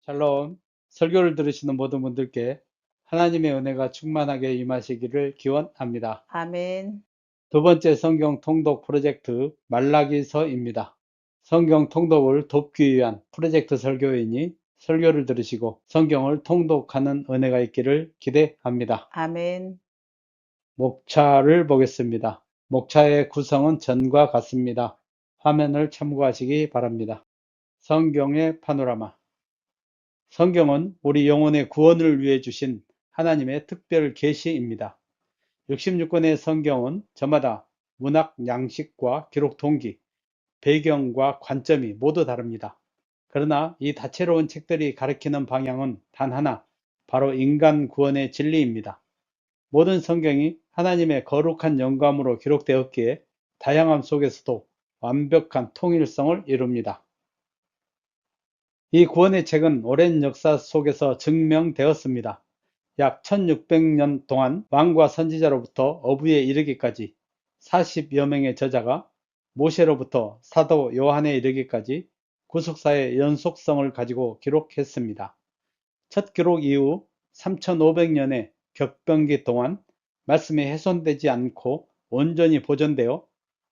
샬롬, 설교를 들으시는 모든 분들께 하나님의 은혜가 충만하게 임하시기를 기원합니다. 아멘. 두 번째 성경 통독 프로젝트 말라기서입니다. 성경 통독을 돕기 위한 프로젝트 설교이니 설교를 들으시고 성경을 통독하는 은혜가 있기를 기대합니다. 아멘. 목차를 보겠습니다. 목차의 구성은 전과 같습니다. 화면을 참고하시기 바랍니다. 성경의 파노라마. 성경은 우리 영혼의 구원을 위해 주신 하나님의 특별 계시입니다. 66권의 성경은 저마다 문학 양식과 기록 동기, 배경과 관점이 모두 다릅니다. 그러나 이 다채로운 책들이 가리키는 방향은 단 하나, 바로 인간 구원의 진리입니다. 모든 성경이 하나님의 거룩한 영감으로 기록되었기에 다양함 속에서도 완벽한 통일성을 이룹니다. 이 구원의 책은 오랜 역사 속에서 증명되었습니다. 약 1600년 동안 왕과 선지자로부터 어부에 이르기까지 40여 명의 저자가 모세로부터 사도 요한에 이르기까지 구속사의 연속성을 가지고 기록했습니다. 첫 기록 이후 3500년의 격변기 동안 말씀이 훼손되지 않고 온전히 보존되어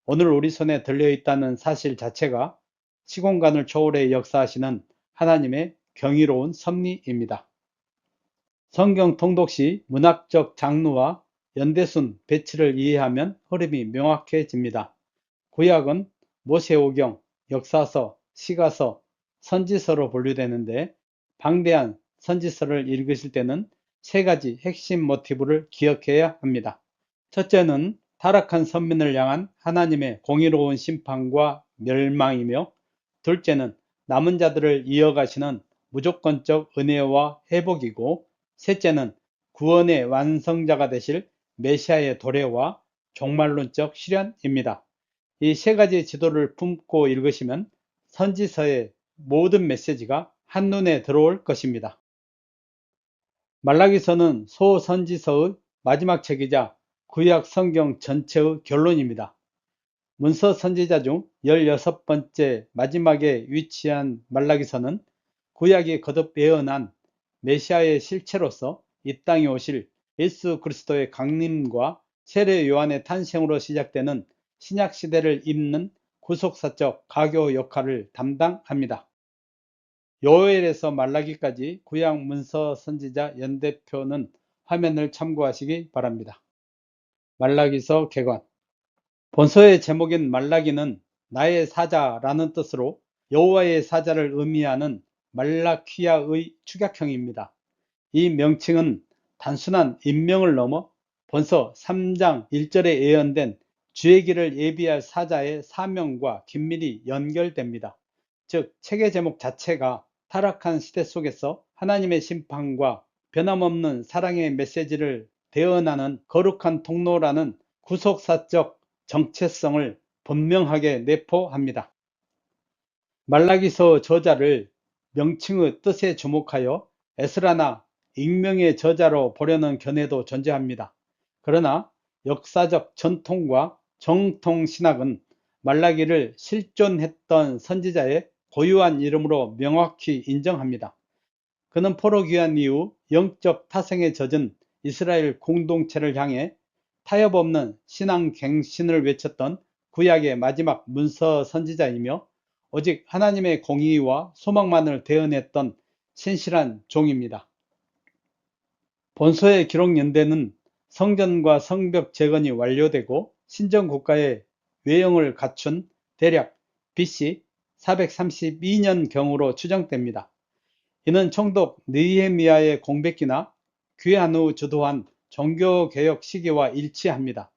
오늘 우리 손에 들려있다는 사실 자체가 시공간을 초월해 역사하시는 하나님의 경이로운 섭리입니다. 성경 통독 시 문학적 장르와 연대순, 배치를 이해하면 흐름이 명확해집니다. 구약은 모세오경, 역사서, 시가서, 선지서로 분류되는데 방대한 선지서를 읽으실 때는 세 가지 핵심 모티브를 기억해야 합니다. 첫째는 타락한 선민을 향한 하나님의 공의로운 심판과 멸망이며, 둘째는 남은 자들을 이어가시는 무조건적 은혜와 회복이고, 셋째는 구원의 완성자가 되실 메시아의 도래와 종말론적 실현입니다. 이 세 가지 지도를 품고 읽으시면 선지서의 모든 메시지가 한눈에 들어올 것입니다. 말라기서는 소선지서의 마지막 책이자 구약 성경 전체의 결론입니다. 문서 선지자 중 16번째 마지막에 위치한 말라기서는 구약이 거듭 예언한 메시아의 실체로서 이 땅에 오실 예수 그리스도의 강림과 세례 요한의 탄생으로 시작되는 신약 시대를 잇는 구속사적 가교 역할을 담당합니다. 요엘에서 말라기까지 구약 문서 선지자 연대표는 화면을 참고하시기 바랍니다. 말라기서 개관. 본서의 제목인 말라기는 나의 사자라는 뜻으로 여호와의 사자를 의미하는 말라퀴아의 축약형입니다. 이 명칭은 단순한 인명을 넘어 본서 3장 1절에 예언된 주의 길을 예비할 사자의 사명과 긴밀히 연결됩니다. 즉, 책의 제목 자체가 타락한 시대 속에서 하나님의 심판과 변함없는 사랑의 메시지를 대언하는 거룩한 통로라는 구속사적 정체성을 분명하게 내포합니다. 말라기서 저자를 명칭의 뜻에 주목하여 에스라나 익명의 저자로 보려는 견해도 존재합니다. 그러나 역사적 전통과 정통 신학은 말라기를 실존했던 선지자의 고유한 이름으로 명확히 인정합니다. 그는 포로 귀환 이후 영적 타성에 젖은 이스라엘 공동체를 향해 타협 없는 신앙 갱신을 외쳤던 구약의 마지막 문서 선지자이며 오직 하나님의 공의와 소망만을 대언했던 신실한 종입니다. 본서의 기록 연대는 성전과 성벽 재건이 완료되고 신정국가의 외형을 갖춘 대략 BC 432년경으로 추정됩니다. 이는 총독 느헤미야의 공백기나 귀환 후 주도한 종교개혁 시기와 일치합니다.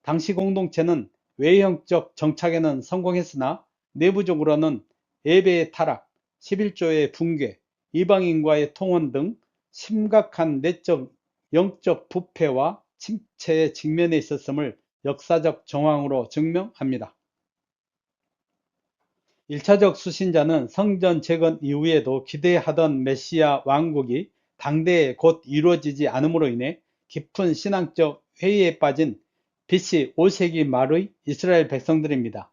당시 공동체는 외형적 정착에는 성공했으나 내부적으로는 예배의 타락, 11조의 붕괴, 이방인과의 통혼 등 심각한 내적, 영적 부패와 침체에 직면해 있었음을 역사적 정황으로 증명합니다. 1차적 수신자는 성전 재건 이후에도 기대하던 메시아 왕국이 당대에 곧 이루어지지 않음으로 인해 깊은 신앙적 회의에 빠진 BC 5세기 말의 이스라엘 백성들입니다.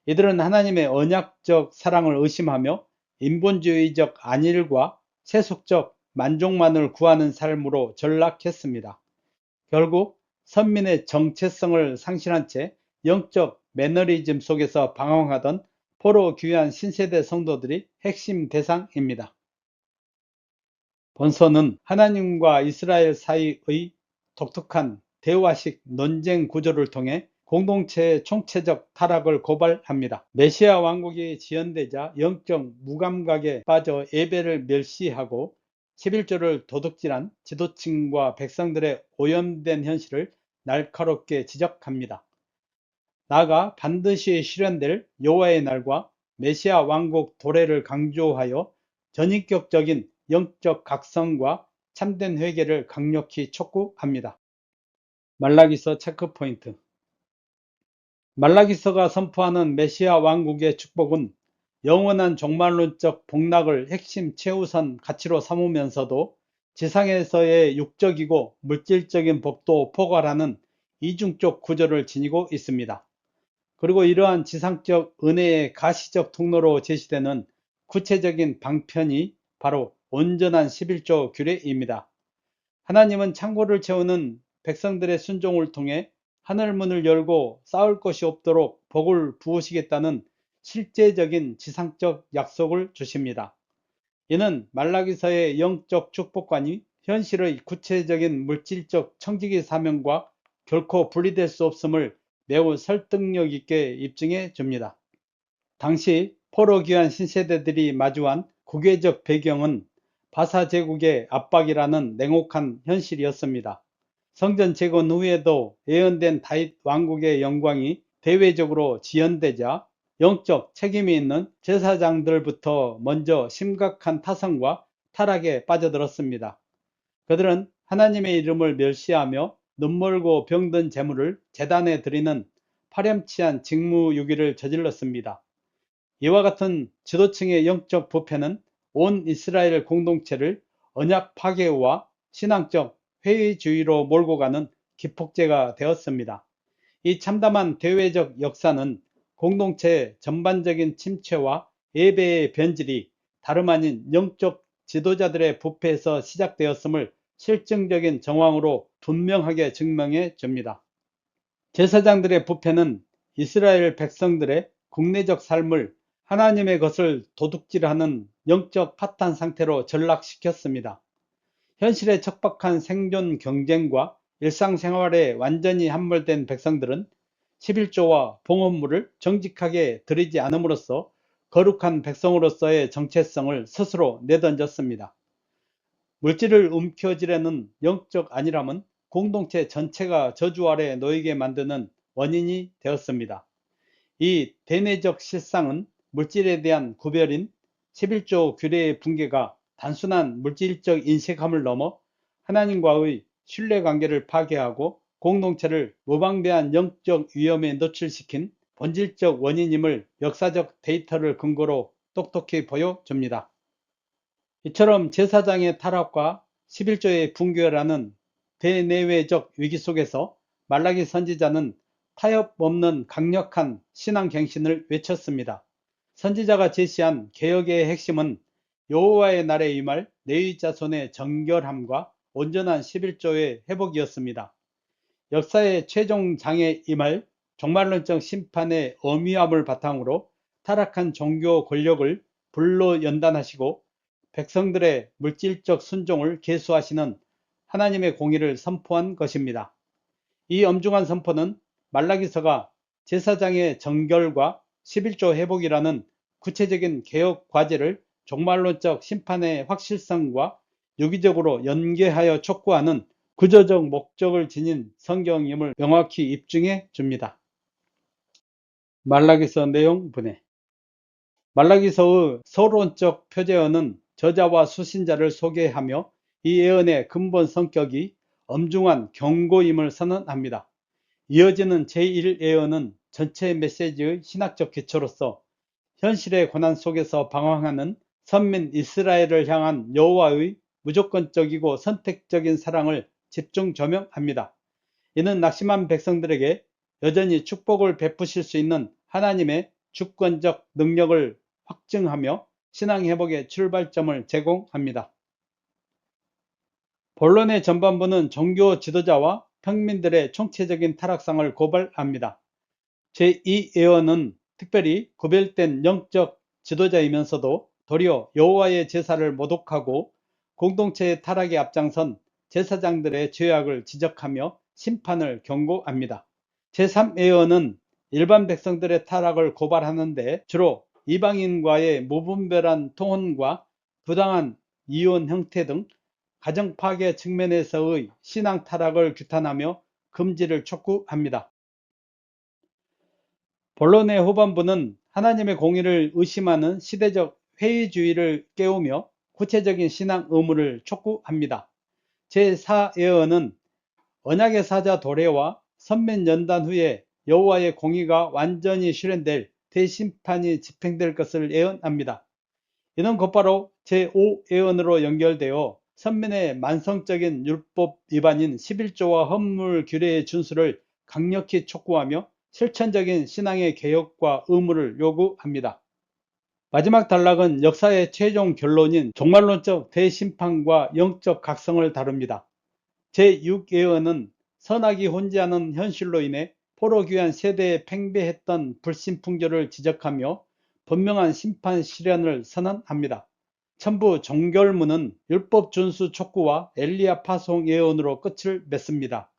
이들은 하나님의 언약적 사랑을 의심하며 인본주의적 안일과 세속적 만족만을 구하는 삶으로 전락했습니다. 결국 선민의 정체성을 상실한 채 영적 매너리즘 속에서 방황하던 포로 귀환 신세대 성도들이 핵심 대상입니다. 본서는 하나님과 이스라엘 사이의 독특한 대화식 논쟁 구조를 통해 공동체의 총체적 타락을 고발합니다. 메시아 왕국이 지연되자 영적 무감각에 빠져 예배를 멸시하고 11조를 도둑질한 지도층과 백성들의 오염된 현실을 날카롭게 지적합니다. 나아가 반드시 실현될 여호와의 날과 메시아 왕국 도래를 강조하여 전인격적인 영적 각성과 참된 회개를 강력히 촉구합니다. 말라기서 체크포인트. 말라기서가 선포하는 메시아 왕국의 축복은 영원한 종말론적 복락을 핵심 최우선 가치로 삼으면서도 지상에서의 육적이고 물질적인 복도 포괄하는 이중적 구조를 지니고 있습니다. 그리고 이러한 지상적 은혜의 가시적 통로로 제시되는 구체적인 방편이 바로 온전한 11조 규례입니다. 하나님은 창고를 채우는 백성들의 순종을 통해 하늘문을 열고 쌓을 것이 없도록 복을 부으시겠다는 실제적인 지상적 약속을 주십니다. 이는 말라기서의 영적 축복관이 현실의 구체적인 물질적 청지기 사명과 결코 분리될 수 없음을 매우 설득력 있게 입증해 줍니다. 당시 포로 귀환 신세대들이 마주한 국외적 배경은 바사 제국의 압박이라는 냉혹한 현실이었습니다. 성전 재건 후에도 예언된 다윗 왕국의 영광이 대외적으로 지연되자 영적 책임이 있는 제사장들부터 먼저 심각한 타성과 타락에 빠져들었습니다. 그들은 하나님의 이름을 멸시하며 눈멀고 병든 재물을 제단에 드리는 파렴치한 직무유기를 저질렀습니다. 이와 같은 지도층의 영적 부패는 온 이스라엘 공동체를 언약 파괴와 신앙적 회의주의로 몰고 가는 기폭제가 되었습니다. 이 참담한 대외적 역사는 공동체의 전반적인 침체와 예배의 변질이 다름 아닌 영적 지도자들의 부패에서 시작되었음을 실증적인 정황으로 분명하게 증명해 줍니다. 제사장들의 부패는 이스라엘 백성들의 국내적 삶을 하나님의 것을 도둑질하는 영적 파탄 상태로 전락시켰습니다. 현실의 척박한 생존 경쟁과 일상생활에 완전히 함몰된 백성들은 11조와 봉헌물을 정직하게 드리지 않음으로써 거룩한 백성으로서의 정체성을 스스로 내던졌습니다. 물질을 움켜쥐려는 영적 안일함은 공동체 전체가 저주 아래 놓이게 만드는 원인이 되었습니다. 이 대내적 실상은 물질에 대한 구별인 11조 규례의 붕괴가 단순한 물질적 인식함을 넘어 하나님과의 신뢰관계를 파괴하고 공동체를 무방비한 영적 위험에 노출시킨 본질적 원인임을 역사적 데이터를 근거로 똑똑히 보여줍니다. 이처럼 제사장의 타락과 11조의 붕괴라는 대내외적 위기 속에서 말라기 선지자는 타협 없는 강력한 신앙갱신을 외쳤습니다. 선지자가 제시한 개혁의 핵심은 여호와의 날에 임할 레위 자손의 정결함과 온전한 11조의 회복이었습니다. 역사의 최종 장에 임할 종말론적 심판의 엄위함을 바탕으로 타락한 종교 권력을 불로 연단하시고 백성들의 물질적 순종을 계수하시는 하나님의 공의를 선포한 것입니다. 이 엄중한 선포는 말라기서가 제사장의 정결과 11조 회복이라는 구체적인 개혁 과제를 종말론적 심판의 확실성과 유기적으로 연계하여 촉구하는 구조적 목적을 지닌 성경임을 명확히 입증해 줍니다. 말라기서 내용 분해. 말라기서의 서론적 표제어는 저자와 수신자를 소개하며 이 예언의 근본 성격이 엄중한 경고임을 선언합니다. 이어지는 제1예언은 전체 메시지의 신학적 기초로서 현실의 고난 속에서 방황하는 선민 이스라엘을 향한 여호와의 무조건적이고 선택적인 사랑을 집중 조명합니다. 이는 낙심한 백성들에게 여전히 축복을 베푸실 수 있는 하나님의 주권적 능력을 확증하며 신앙 회복의 출발점을 제공합니다. 본론의 전반부는 종교 지도자와 평민들의 총체적인 타락상을 고발합니다. 제2예언은 특별히 구별된 영적 지도자이면서도 도리어 여호와의 제사를 모독하고 공동체의 타락에 앞장선 제사장들의 죄악을 지적하며 심판을 경고합니다. 제3예언은 일반 백성들의 타락을 고발하는데 주로 이방인과의 무분별한 통혼과 부당한 이혼 형태 등 가정 파괴 측면에서의 신앙 타락을 규탄하며 금지를 촉구합니다. 본론의 후반부는 하나님의 공의를 의심하는 시대적 회의주의를 깨우며 구체적인 신앙 의무를 촉구합니다. 제4예언은 언약의 사자 도래와 선민연단 후에 여호와의 공의가 완전히 실현될 대심판이 집행될 것을 예언합니다. 이는 곧바로 제5예언으로 연결되어 선민의 만성적인 율법 위반인 11조와 헌물 규례의 준수를 강력히 촉구하며 실천적인 신앙의 개혁과 의무를 요구합니다. 마지막 단락은 역사의 최종 결론인 종말론적 대심판과 영적 각성을 다룹니다. 제6예언은 선악이 혼재하는 현실로 인해 포로귀한 세대에 팽배했던 불신풍조를 지적하며 분명한 심판 실현을 선언합니다. 첨부 종결문은 율법 준수 촉구와 엘리야 파송 예언으로 끝을 맺습니다.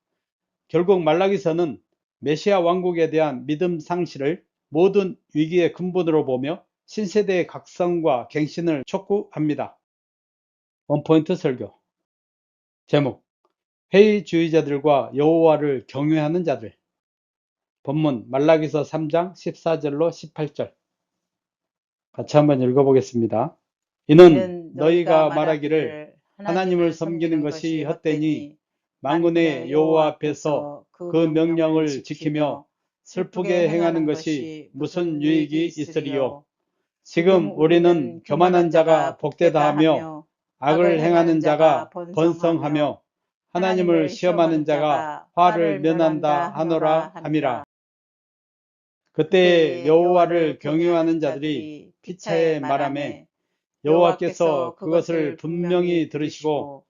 결국 말라기서는 메시아 왕국에 대한 믿음 상실을 모든 위기의 근본으로 보며 신세대의 각성과 갱신을 촉구합니다. 원포인트 설교 제목 회의주의자들과 여호와를 경외하는 자들. 본문 말라기서 3장 14절로 18절. 같이 한번 읽어보겠습니다. 이는 너희가 말하기를 하나님을 섬기는 것이 헛되니 만군의 여호와 앞에서 그 명령을 지키며 슬프게 행하는 것이 무슨 유익이 있으리요. 지금 우리는 교만한 자가 복되다 하며 악을 행하는 자가 번성하며 하나님을 시험하는 자가 화를 면한다 하노라 함이라. 그때 여호와를 경외하는 자들이 피차에 말하매 여호와께서 그것을 분명히 들으시고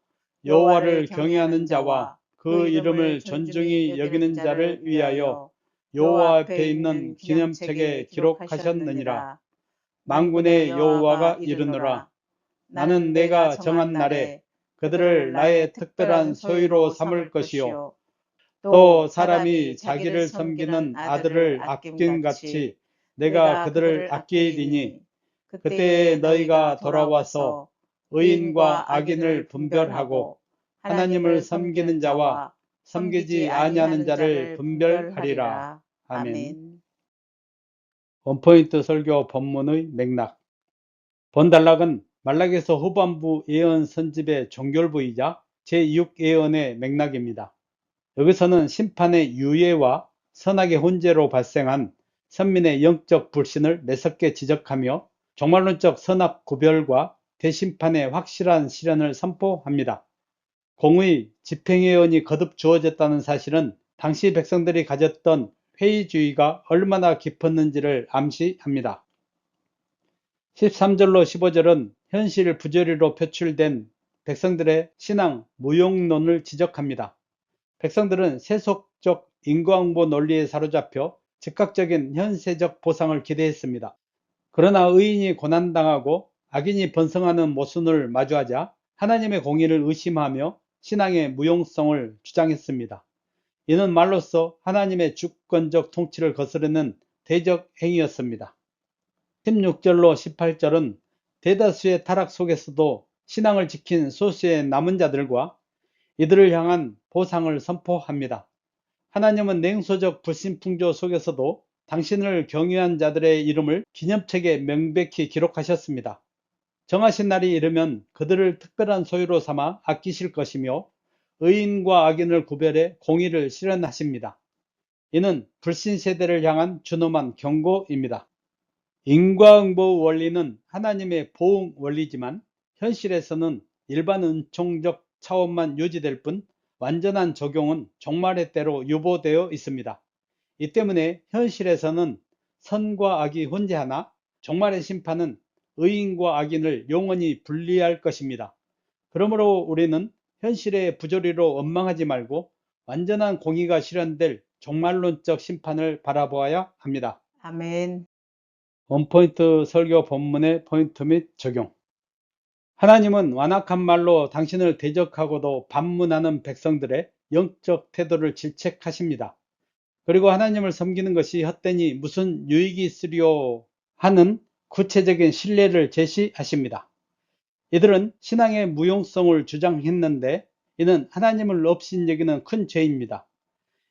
여호와를 경외하는 자와 그 이름을 존중히 여기는 자를 위하여 여호와 앞에 있는 기념책에 기록하셨느니라. 만군의 여호와가 이르노라. 나는 내가 정한 날에 그들을 나의 특별한 소유로 삼을 것이요. 또 사람이 자기를 섬기는 아들을 아낌같이 내가 그들을 아끼리니 그때에 너희가 돌아와서 의인과 악인을 분별하고 하나님을 섬기는 자와 섬기지 아니하는 자를 분별하리라. 아멘. 원포인트 설교 본문의 맥락. 본 단락은 말라기서 후반부 예언 선집의 종결부이자 제6예언의 맥락입니다. 여기서는 심판의 유예와 선악의 혼재로 발생한 선민의 영적 불신을 매섭게 지적하며 종말론적 선악 구별과 대심판의 확실한 실현을 선포합니다. 공의 집행예언이 거듭 주어졌다는 사실은 당시 백성들이 가졌던 회의주의가 얼마나 깊었는지를 암시합니다. 13절로 15절은 현실 부조리로 표출된 백성들의 신앙 무용론을 지적합니다. 백성들은 세속적 인과응보 논리에 사로잡혀 즉각적인 현세적 보상을 기대했습니다. 그러나 의인이 고난당하고 악인이 번성하는 모순을 마주하자 하나님의 공의를 의심하며 신앙의 무용성을 주장했습니다. 이는 말로써 하나님의 주권적 통치를 거스르는 대적 행위였습니다. 16절로 18절은 대다수의 타락 속에서도 신앙을 지킨 소수의 남은 자들과 이들을 향한 보상을 선포합니다. 하나님은 냉소적 불신풍조 속에서도 당신을 경외한 자들의 이름을 기념책에 명백히 기록하셨습니다. 정하신 날이 이르면 그들을 특별한 소유로 삼아 아끼실 것이며 의인과 악인을 구별해 공의를 실현하십니다. 이는 불신 세대를 향한 준엄한 경고입니다. 인과응보 원리는 하나님의 보응 원리지만 현실에서는 일반 은총적 차원만 유지될 뿐 완전한 적용은 종말의 때로 유보되어 있습니다. 이 때문에 현실에서는 선과 악이 혼재하나 종말의 심판은 의인과 악인을 영원히 분리할 것입니다. 그러므로 우리는 현실의 부조리로 원망하지 말고 완전한 공의가 실현될 종말론적 심판을 바라보아야 합니다. 아멘. 원포인트 설교 본문의 포인트 및 적용. 하나님은 완악한 말로 당신을 대적하고도 반문하는 백성들의 영적 태도를 질책하십니다. 그리고 하나님을 섬기는 것이 헛되니 무슨 유익이 있으리요 하는 구체적인 신뢰를 제시하십니다. 이들은 신앙의 무용성을 주장했는데 이는 하나님을 업신여기는 큰 죄입니다.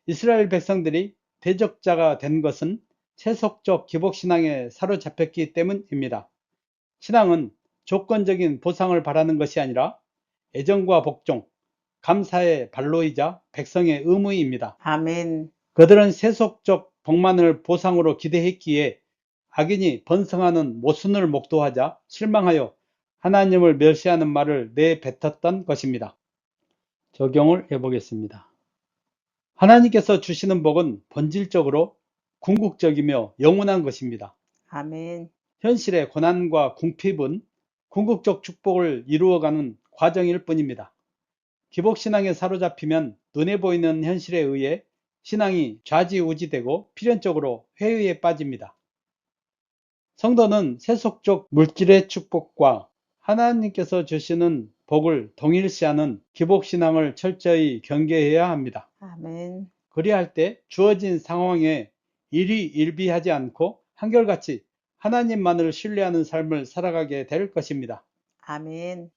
이스라엘 백성들이 대적자가 된 것은 세속적 기복신앙에 사로잡혔기 때문입니다. 신앙은 조건적인 보상을 바라는 것이 아니라 애정과 복종, 감사의 발로이자 백성의 의무입니다. 아멘. 그들은 세속적 복만을 보상으로 기대했기에 악인이 번성하는 모순을 목도하자 실망하여 하나님을 멸시하는 말을 내뱉었던 것입니다. 적용을 해보겠습니다. 하나님께서 주시는 복은 본질적으로 궁극적이며 영원한 것입니다. 아멘. 현실의 고난과 궁핍은 궁극적 축복을 이루어가는 과정일 뿐입니다. 기복신앙에 사로잡히면 눈에 보이는 현실에 의해 신앙이 좌지우지되고 필연적으로 회의에 빠집니다. 성도는 세속적 물질의 축복과 하나님께서 주시는 복을 동일시하는 기복신앙을 철저히 경계해야 합니다. 아멘. 그리할 때 주어진 상황에 일희일비하지 않고 한결같이 하나님만을 신뢰하는 삶을 살아가게 될 것입니다. 아멘.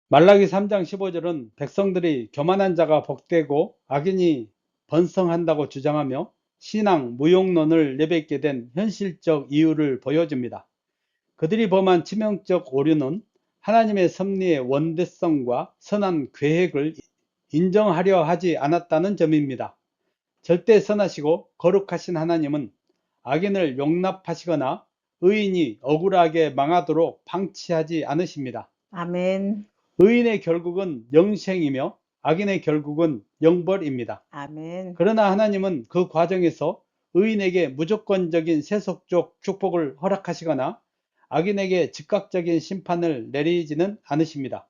말라기 3장 15절은 백성들이 교만한 자가 복되고 악인이 번성한다고 주장하며 신앙 무용론을 내뱉게 된 현실적 이유를 보여줍니다. 그들이 범한 치명적 오류는 하나님의 섭리의 원대성과 선한 계획을 인정하려 하지 않았다는 점입니다. 절대 선하시고 거룩하신 하나님은 악인을 용납하시거나 의인이 억울하게 망하도록 방치하지 않으십니다. 아멘. 의인의 결국은 영생이며 악인의 결국은 영벌입니다. 아멘. 그러나 하나님은 그 과정에서 의인에게 무조건적인 세속적 축복을 허락하시거나 악인에게 즉각적인 심판을 내리지는 않으십니다.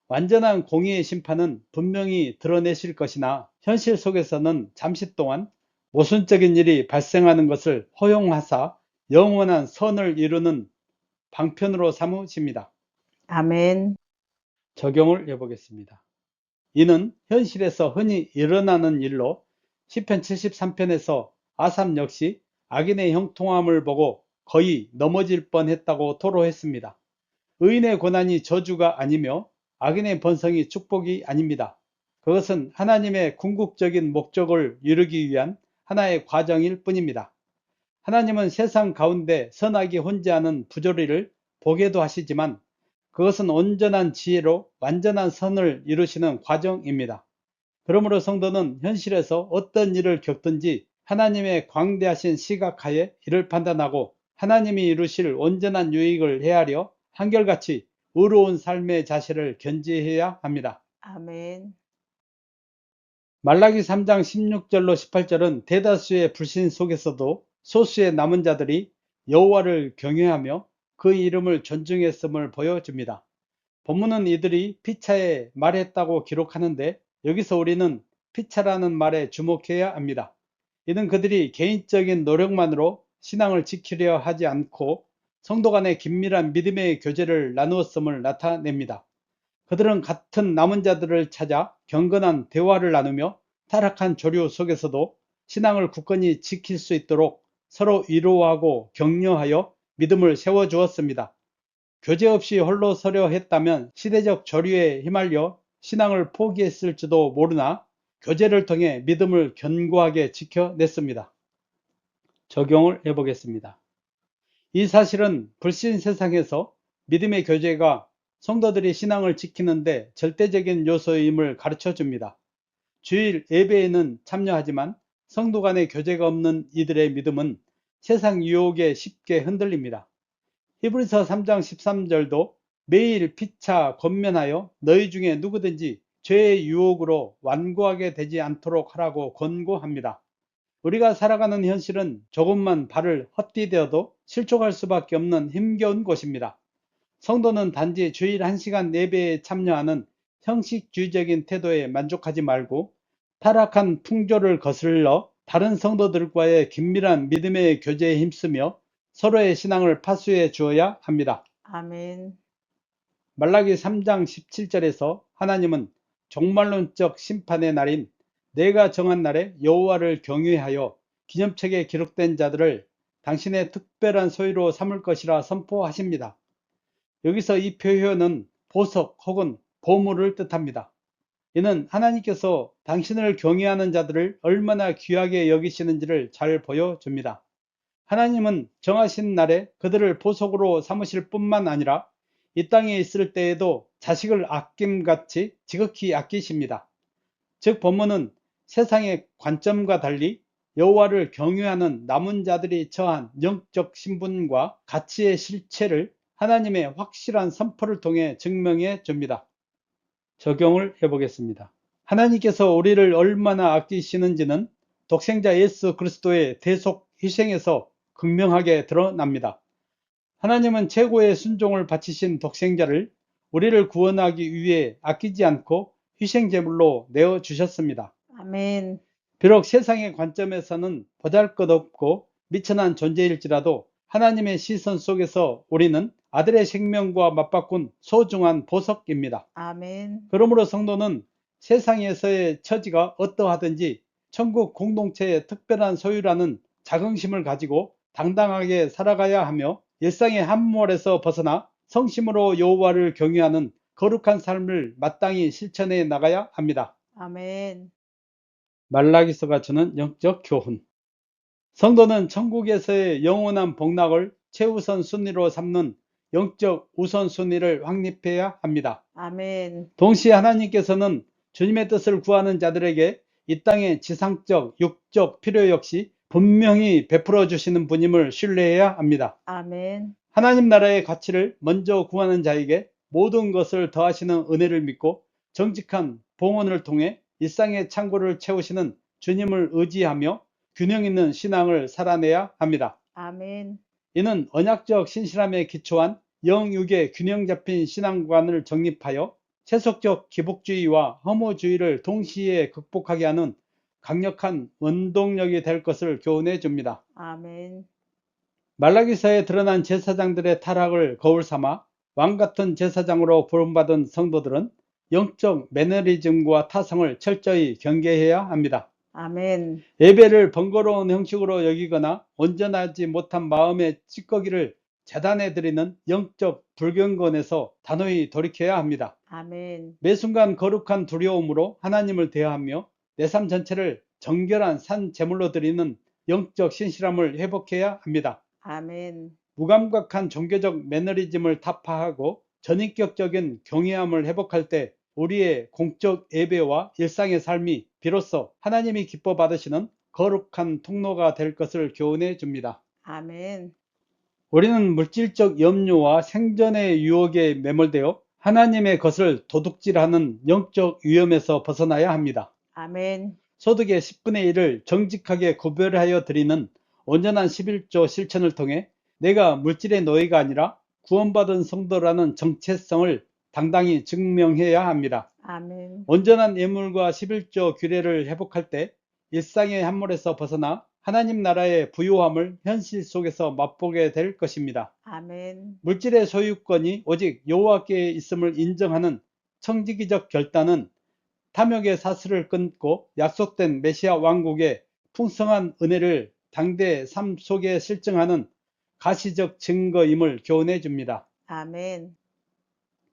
완전한 공의의 심판은 분명히 드러내실 것이나 현실 속에서는 잠시 동안 모순적인 일이 발생하는 것을 허용하사 영원한 선을 이루는 방편으로 삼으십니다. 아멘. 적용을 해보겠습니다. 이는 현실에서 흔히 일어나는 일로 시편 73편에서 아삽 역시 악인의 형통함을 보고 거의 넘어질 뻔했다고 토로했습니다. 의인의 고난이 저주가 아니며 악인의 번성이 축복이 아닙니다. 그것은 하나님의 궁극적인 목적을 이루기 위한 하나의 과정일 뿐입니다. 하나님은 세상 가운데 선악이 혼재하는 부조리를 보게도 하시지만 그것은 온전한 지혜로 완전한 선을 이루시는 과정입니다. 그러므로 성도는 현실에서 어떤 일을 겪든지 하나님의 광대하신 시각하에 이를 판단하고 하나님이 이루실 온전한 유익을 헤아려 한결같이 의로운 삶의 자세를 견지해야 합니다. 아멘. 말라기 3장 16절로 18절은 대다수의 불신 속에서도 소수의 남은 자들이 여호와를 경외하며 그 이름을 존중했음을 보여줍니다. 본문은 이들이 피차에 말했다고 기록하는데 여기서 우리는 피차라는 말에 주목해야 합니다. 이는 그들이 개인적인 노력만으로 신앙을 지키려 하지 않고 성도 간의 긴밀한 믿음의 교제를 나누었음을 나타냅니다. 그들은 같은 남은 자들을 찾아 경건한 대화를 나누며 타락한 조류 속에서도 신앙을 굳건히 지킬 수 있도록 서로 위로하고 격려하여 믿음을 세워주었습니다. 교제 없이 홀로 서려 했다면 시대적 조류에 휘말려 신앙을 포기했을지도 모르나 교제를 통해 믿음을 견고하게 지켜냈습니다. 적용을 해보겠습니다. 이 사실은 불신 세상에서 믿음의 교제가 성도들이 신앙을 지키는데 절대적인 요소임을 가르쳐 줍니다. 주일 예배에는 참여하지만 성도 간의 교제가 없는 이들의 믿음은 세상 유혹에 쉽게 흔들립니다. 히브리서 3장 13절도 매일 피차 권면하여 너희 중에 누구든지 죄의 유혹으로 완고하게 되지 않도록 하라고 권고합니다. 우리가 살아가는 현실은 조금만 발을 헛디뎌도 실족할 수밖에 없는 힘겨운 곳입니다. 성도는 단지 주일 1시간 예배에 참여하는 형식주의적인 태도에 만족하지 말고 타락한 풍조를 거슬러 다른 성도들과의 긴밀한 믿음의 교제에 힘쓰며 서로의 신앙을 파수해 주어야 합니다. 아멘. 말라기 3장 17절에서 하나님은 종말론적 심판의 날인 내가 정한 날에 여호와를 경외하여 기념책에 기록된 자들을 당신의 특별한 소유로 삼을 것이라 선포하십니다. 여기서 이 표현은 보석 혹은 보물을 뜻합니다. 이는 하나님께서 당신을 경외하는 자들을 얼마나 귀하게 여기시는지를 잘 보여줍니다. 하나님은 정하신 날에 그들을 보석으로 삼으실 뿐만 아니라 이 땅에 있을 때에도 자식을 아낌같이 지극히 아끼십니다. 즉 본문은 세상의 관점과 달리 여호와를 경외하는 남은 자들이 처한 영적 신분과 가치의 실체를 하나님의 확실한 선포를 통해 증명해 줍니다. 적용을 해보겠습니다. 하나님께서 우리를 얼마나 아끼시는지는 독생자 예수 그리스도의 대속 희생에서 극명하게 드러납니다. 하나님은 최고의 순종을 바치신 독생자를 우리를 구원하기 위해 아끼지 않고 희생제물로 내어주셨습니다. 아멘. 비록 세상의 관점에서는 보잘것없고 미천한 존재일지라도 하나님의 시선 속에서 우리는 아들의 생명과 맞바꾼 소중한 보석입니다. 아멘. 그러므로 성도는 세상에서의 처지가 어떠하든지 천국 공동체의 특별한 소유라는 자긍심을 가지고 당당하게 살아가야 하며 일상의 함몰에서 벗어나 성심으로 여호와를 경외하는 거룩한 삶을 마땅히 실천해 나가야 합니다. 아멘. 말라기서가 주는 영적 교훈. 성도는 천국에서의 영원한 복락을 최우선 순위로 삼는 영적 우선순위를 확립해야 합니다. 아멘. 동시에 하나님께서는 주님의 뜻을 구하는 자들에게 이 땅의 지상적, 육적 필요 역시 분명히 베풀어 주시는 분임을 신뢰해야 합니다. 아멘. 하나님 나라의 가치를 먼저 구하는 자에게 모든 것을 더하시는 은혜를 믿고 정직한 봉헌을 통해 일상의 창고를 채우시는 주님을 의지하며 균형 있는 신앙을 살아내야 합니다. 아멘. 이는 언약적 신실함에 기초한 영육의 균형 잡힌 신앙관을 정립하여 세속적 기복주의와 허무주의를 동시에 극복하게 하는 강력한 원동력이 될 것을 교훈해 줍니다. 아멘. 말라기서에 드러난 제사장들의 타락을 거울 삼아 왕같은 제사장으로 부름받은 성도들은 영적 매너리즘과 타성을 철저히 경계해야 합니다. 아멘. 예배를 번거로운 형식으로 여기거나 온전하지 못한 마음의 찌꺼기를 재단에 드리는 영적 불경건에서 단호히 돌이켜야 합니다. 아멘. 매 순간 거룩한 두려움으로 하나님을 대하며 내 삶 전체를 정결한 산 제물로 드리는 영적 신실함을 회복해야 합니다. 아멘. 무감각한 종교적 매너리즘을 타파하고 전인격적인 경외함을 회복할 때 우리의 공적 예배와 일상의 삶이 비로소 하나님이 기뻐 받으시는 거룩한 통로가 될 것을 교훈해 줍니다. 아멘. 우리는 물질적 염려와 생존의 유혹에 매몰되어 하나님의 것을 도둑질하는 영적 위험에서 벗어나야 합니다. 아멘. 소득의 10분의 1을 정직하게 구별하여 드리는 온전한 11조 실천을 통해 내가 물질의 노예가 아니라 구원받은 성도라는 정체성을 당당히 증명해야 합니다. 아멘. 온전한 예물과 11조 규례를 회복할 때 일상의 함몰에서 벗어나 하나님 나라의 부요함을 현실 속에서 맛보게 될 것입니다. 아멘. 물질의 소유권이 오직 여호와께 있음을 인정하는 청지기적 결단은 탐욕의 사슬을 끊고 약속된 메시아 왕국의 풍성한 은혜를 당대 삶 속에 실증하는 가시적 증거임을 교훈해 줍니다. 아멘.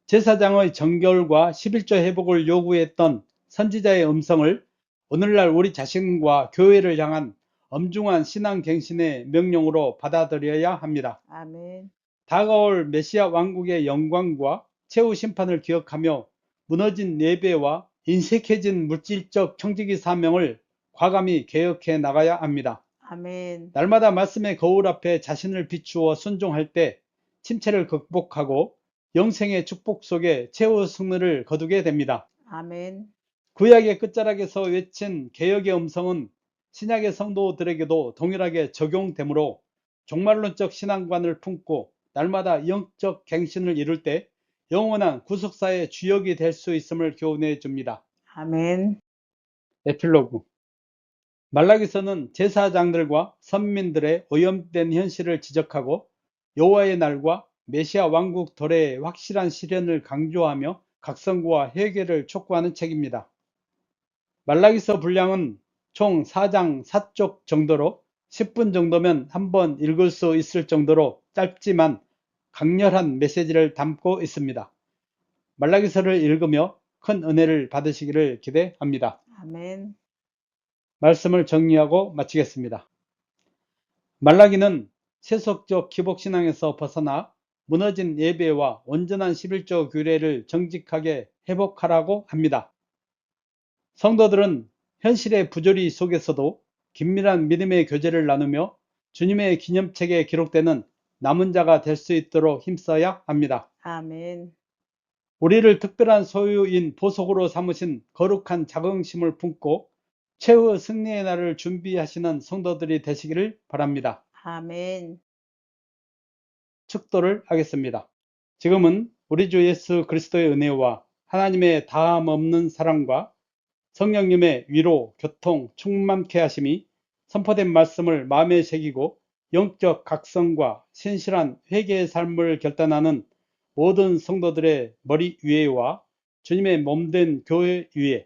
제사장의 정결과 11조 회복을 요구했던 선지자의 음성을 오늘날 우리 자신과 교회를 향한 엄중한 신앙갱신의 명령으로 받아들여야 합니다. 아멘. 다가올 메시아 왕국의 영광과 최후 심판을 기억하며 무너진 예배와 인색해진 물질적 청지기 사명을 과감히 개혁해 나가야 합니다. 아멘. 날마다 말씀의 거울 앞에 자신을 비추어 순종할 때 침체를 극복하고 영생의 축복 속에 최후 승리를 거두게 됩니다. 아멘. 구약의 끝자락에서 외친 개혁의 음성은 신약의 성도들에게도 동일하게 적용되므로 종말론적 신앙관을 품고 날마다 영적 갱신을 이룰 때 영원한 구속사의 주역이 될 수 있음을 교훈해 줍니다. 아멘. 에필로그. 말라기서는 제사장들과 선민들의 오염된 현실을 지적하고 여호와의 날과 메시아 왕국 도래의 확실한 실현을 강조하며 각성과 회개를 촉구하는 책입니다. 말라기서 분량은 총 4장 4쪽 정도로 10분 정도면 한번 읽을 수 있을 정도로 짧지만 강렬한 메시지를 담고 있습니다. 말라기서를 읽으며 큰 은혜를 받으시기를 기대합니다. 아멘. 말씀을 정리하고 마치겠습니다. 말라기는 세속적 기복신앙에서 벗어나 무너진 예배와 온전한 11조 규례를 정직하게 회복하라고 합니다. 성도들은 현실의 부조리 속에서도 긴밀한 믿음의 교제를 나누며 주님의 기념책에 기록되는 남은 자가 될 수 있도록 힘써야 합니다. 아멘. 우리를 특별한 소유인 보석으로 삼으신 거룩한 자긍심을 품고 최후 승리의 날을 준비하시는 성도들이 되시기를 바랍니다. 아멘. 축도를 하겠습니다. 지금은 우리 주 예수 그리스도의 은혜와 하나님의 다함 없는 사랑과 성령님의 위로, 교통, 충만케 하심이 선포된 말씀을 마음에 새기고 영적 각성과 신실한 회개의 삶을 결단하는 모든 성도들의 머리 위에와 주님의 몸된 교회 위에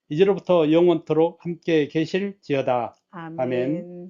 이제로부터 영원토록 함께 계실지어다. 아멘. 아멘.